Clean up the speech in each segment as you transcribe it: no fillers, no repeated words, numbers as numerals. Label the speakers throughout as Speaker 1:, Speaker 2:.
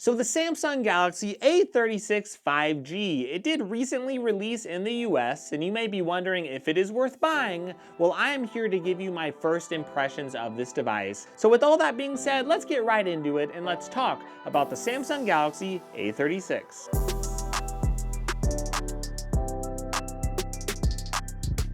Speaker 1: So the Samsung Galaxy A36 5G, it did recently release in the US, and you may be wondering if it is worth buying. Well, I am here to give you my first impressions of this device. So with all that being said, let's get right into it and let's talk about the Samsung Galaxy A36.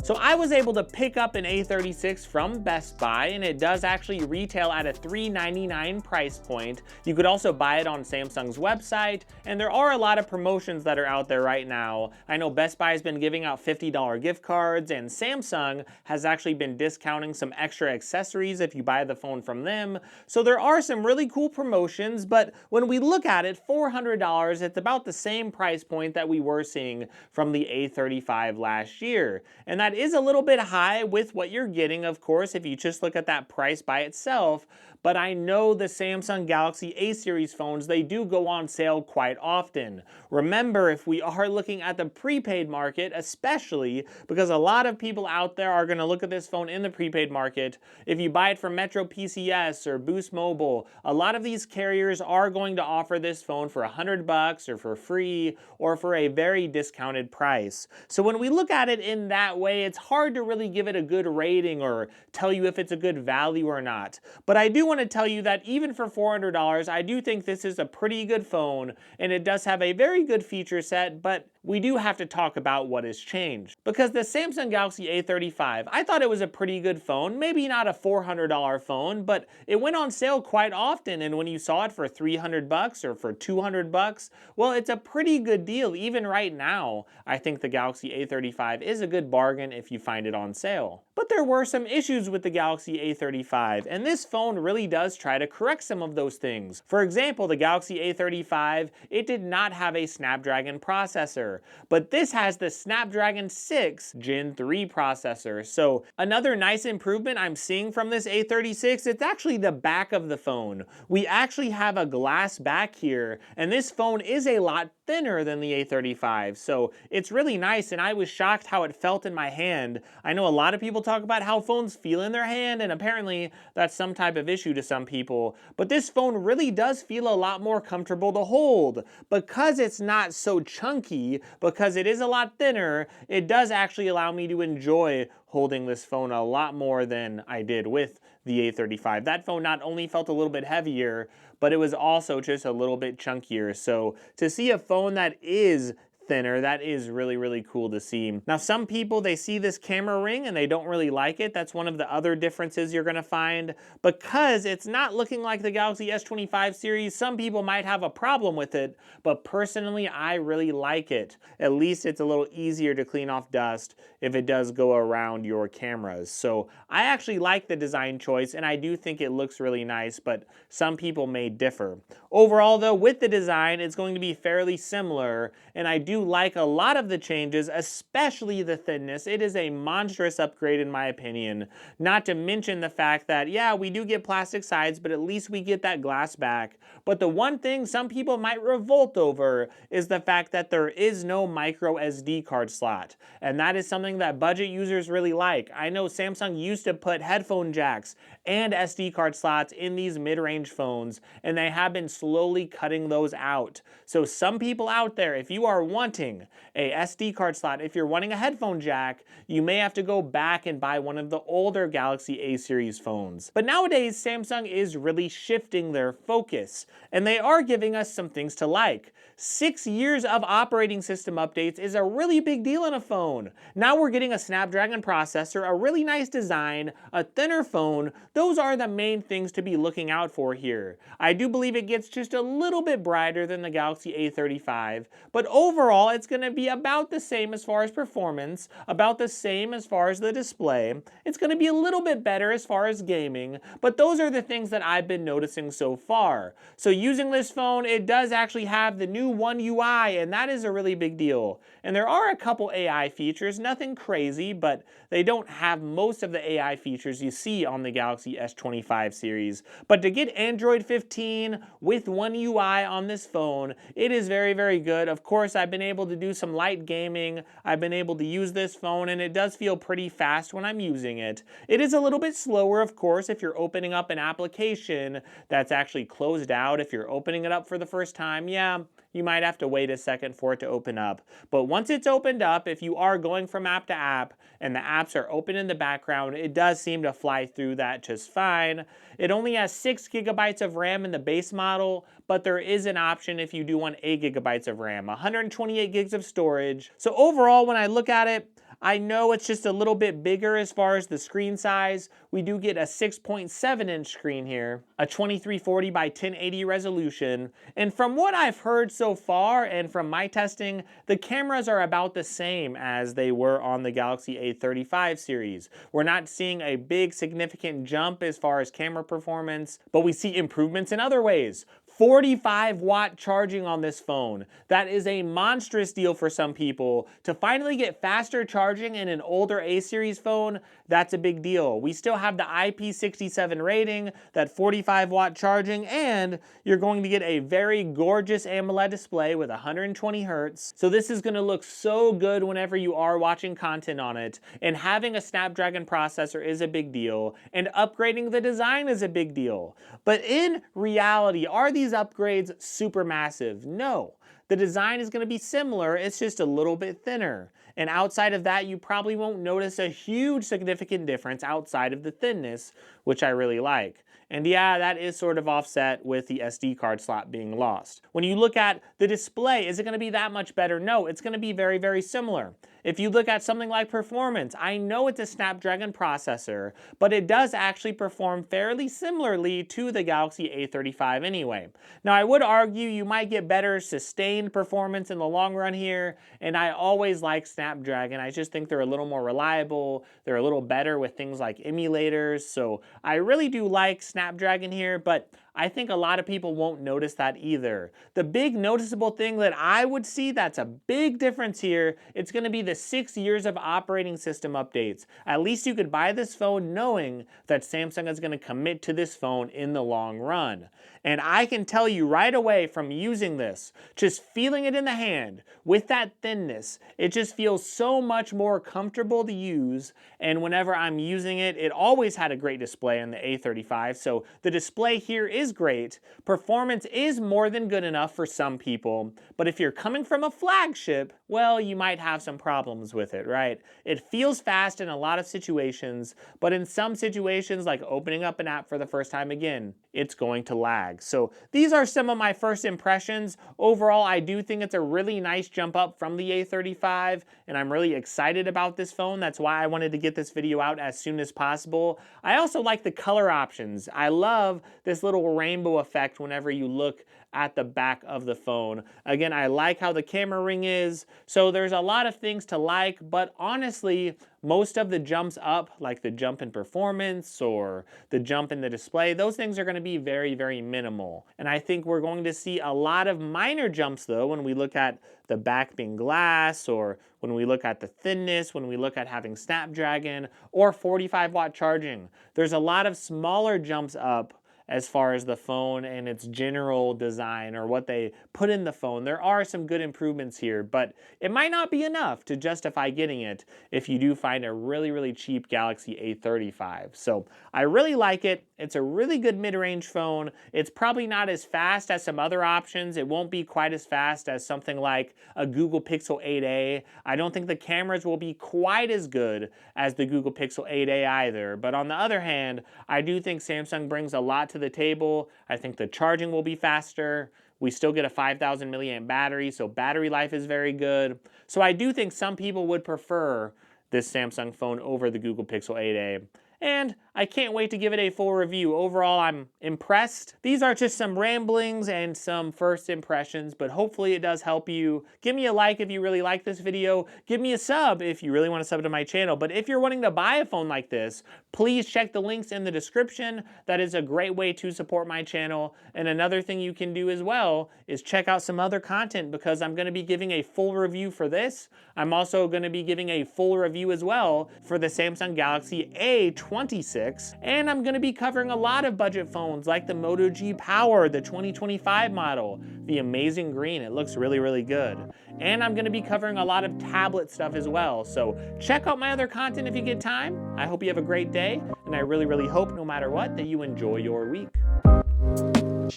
Speaker 1: So I was able to pick up an A36 from Best Buy, and it does actually retail at a $399 price point. You could also buy it on Samsung's website, and there are a lot of promotions that are out there right now. I know Best Buy has been giving out $50 gift cards, and Samsung has actually been discounting some extra accessories if you buy the phone from them. So there are some really cool promotions, but when we look at it, $400, it's about the same price point that we were seeing from the A35 last year. And that is a little bit high with what you're getting, of course, if you just look at that price by itself. But I know the Samsung Galaxy A series phones, they do go on sale quite often. Remember, if we are looking at the prepaid market, especially because a lot of people out there are going to look at this phone in the prepaid market. If you buy it from Metro PCS or Boost Mobile, a lot of these carriers are going to offer this phone for $100 or for free or for a very discounted price. So when we look at it in that way, it's hard to really give it a good rating or tell you if it's a good value or not. But I do want to tell you that even for $400, I do think this is a pretty good phone, and it does have a very good feature set, but we do have to talk about what has changed. Because the Samsung Galaxy A35, I thought it was a pretty good phone, maybe not a $400 phone, but it went on sale quite often, and when you saw it for $300 or for $200, well, it's a pretty good deal. Even right now, I think the Galaxy A35 is a good bargain if you find it on sale. But there were some issues with the Galaxy A35, and this phone really does try to correct some of those things. For example, the Galaxy A35, it did not have a Snapdragon processor, but this has the Snapdragon 6 Gen 3 processor. So another nice improvement I'm seeing from this A36, it's actually the back of the phone. We actually have a glass back here, and this phone is a lot thinner than the A35, so it's really nice, and I was shocked how it felt in my hand. I know a lot of people talk about how phones feel in their hand, and apparently that's some type of issue to some people, but this phone really does feel a lot more comfortable to hold. Because it's not so chunky, because it is a lot thinner, it does actually allow me to enjoy holding this phone a lot more than I did with the A35. That phone not only felt a little bit heavier, but it was also just a little bit chunkier. So to see a phone that is thinner, that is really, really cool to see. Now, some people, they see this camera ring and they don't really like it. That's one of the other differences you're gonna find. Because it's not looking like the Galaxy S25 series, some people might have a problem with it, but personally, I really like it. At least it's a little easier to clean off dust if it does go around your cameras. So I actually like the design choice, and I do think it looks really nice, but some people may differ. Overall, though, with the design, it's going to be fairly similar, and I do like a lot of the changes, especially the thinness. It is a monstrous upgrade in my opinion. Not to mention the fact that, yeah, we do get plastic sides, but at least we get that glass back. But the one thing some people might revolt over is the fact that there is no micro SD card slot. And that is something that budget users really like. I know Samsung used to put headphone jacks and SD card slots in these mid-range phones, and they have been slowly cutting those out. So some people out there, if you are wanting a SD card slot, if you're wanting a headphone jack, you may have to go back and buy one of the older Galaxy A series phones. But nowadays, Samsung is really shifting their focus, and they are giving us some things to like. 6 years of operating system updates is a really big deal in a phone. Now we're getting a Snapdragon processor, a really nice design, a thinner phone. Those are the main things to be looking out for here. I do believe it gets just a little bit brighter than the Galaxy A35, but overall it's going to be about the same as far as performance, about the same as far as the display. It's going to be a little bit better as far as gaming, but those are the things that I've been noticing so far. So using this phone, it does actually have the new One UI, and that is a really big deal. And there are a couple AI features, nothing crazy, but they don't have most of the AI features you see on the Galaxy S25 series. But to get Android 15 with One UI on this phone, it is very, very good. Of course, I've been able to do some light gaming. I've been able to use this phone, and it does feel pretty fast when I'm using it. It is a little bit slower, of course, if you're opening up an application that's actually closed out out, if you're opening it up for the first time, yeah, you might have to wait a second for it to open up. But once it's opened up, if you are going from app to app and the apps are open in the background, it does seem to fly through that just fine. It only has 6 gigabytes of RAM in the base model, but there is an option if you do want 8 gigabytes of RAM, 128 gigs of storage. So overall, when I look at it, I know it's just a little bit bigger as far as the screen size. We do get a 6.7-inch screen here, a 2340 by 1080 resolution, and from what I've heard so far and from my testing, the cameras are about the same as they were on the Galaxy A35 series. We're not seeing a big significant jump as far as camera performance, but we see improvements in other ways. 45-watt charging on this phone. That is a monstrous deal for some people. To finally get faster charging in an older A-series phone, that's a big deal. We still have the IP67 rating, that 45-watt charging, and you're going to get a very gorgeous AMOLED display with 120 Hz. So this is going to look so good whenever you are watching content on it. And having a Snapdragon processor is a big deal, and upgrading the design is a big deal. But in reality, are these upgrades super massive? No. The design is going to be similar, it's just a little bit thinner. And outside of that, you probably won't notice a huge significant difference outside of the thinness, which I really like. And yeah, that is sort of offset with the SD card slot being lost. When you look at the display, is it going to be that much better? No, it's going to be very, very similar. If you look at something like performance, I know it's a Snapdragon processor, but it does actually perform fairly similarly to the Galaxy A35 anyway. Now, I would argue you might get better sustained performance in the long run here, and I always like Snapdragon. I just think they're a little more reliable, they're a little better with things like emulators, so I really do like Snapdragon here, but I think a lot of people won't notice that either. The big noticeable thing that I would see that's a big difference here, it's going to be the 6 years of operating system updates. At least you could buy this phone knowing that Samsung is going to commit to this phone in the long run. And I can tell you right away from using this, just feeling it in the hand, with that thinness, it just feels so much more comfortable to use. And whenever I'm using it, it always had a great display on the A35, so the display here is great. Performance is more than good enough for some people, but if you're coming from a flagship, well, you might have some problems with it, right? It feels fast in a lot of situations, but in some situations, like opening up an app for the first time again, it's going to lag. So these are some of my first impressions. Overall, I do think it's a really nice jump up from the A35, and I'm really excited about this phone. That's why I wanted to get this video out as soon as possible. I also like the color options. I love this little rainbow effect whenever you look at the back of the phone. Again, I like how the camera ring is, so there's a lot of things to like, but honestly, most of the jumps up, like the jump in performance or the jump in the display, those things are going to be very, very minimal. And I think we're going to see a lot of minor jumps though when we look at the back being glass, or when we look at the thinness, when we look at having Snapdragon or 45-watt charging. There's a lot of smaller jumps up as far as the phone and its general design or what they put in the phone. There are some good improvements here, but it might not be enough to justify getting it if you do find a really, really cheap Galaxy A35. So I really like it. It's a really good mid-range phone. It's probably not as fast as some other options. It won't be quite as fast as something like a Google Pixel 8a. I don't think the cameras will be quite as good as the Google Pixel 8a either. But on the other hand, I do think Samsung brings a lot to the table. I think the charging will be faster. We still get a 5,000 milliamp battery, so battery life is very good. So I do think some people would prefer this Samsung phone over the Google Pixel 8a. And I can't wait to give it a full review. Overall, I'm impressed. These are just some ramblings and some first impressions, but hopefully it does help you. Give me a like if you really like this video. Give me a sub if you really want to sub to my channel. But if you're wanting to buy a phone like this, please check the links in the description. That is a great way to support my channel. And another thing you can do as well is check out some other content, because I'm going to be giving a full review for this. I'm also going to be giving a full review as well for the Samsung Galaxy A26. And I'm going to be covering a lot of budget phones like the Moto G Power, the 2025 model, the Amazing Green. It looks really, really good. And I'm going to be covering a lot of tablet stuff as well. So check out my other content if you get time. I hope you have a great day, and I really, really hope no matter what that you enjoy your week.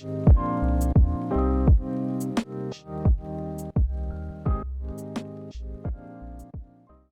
Speaker 1: much.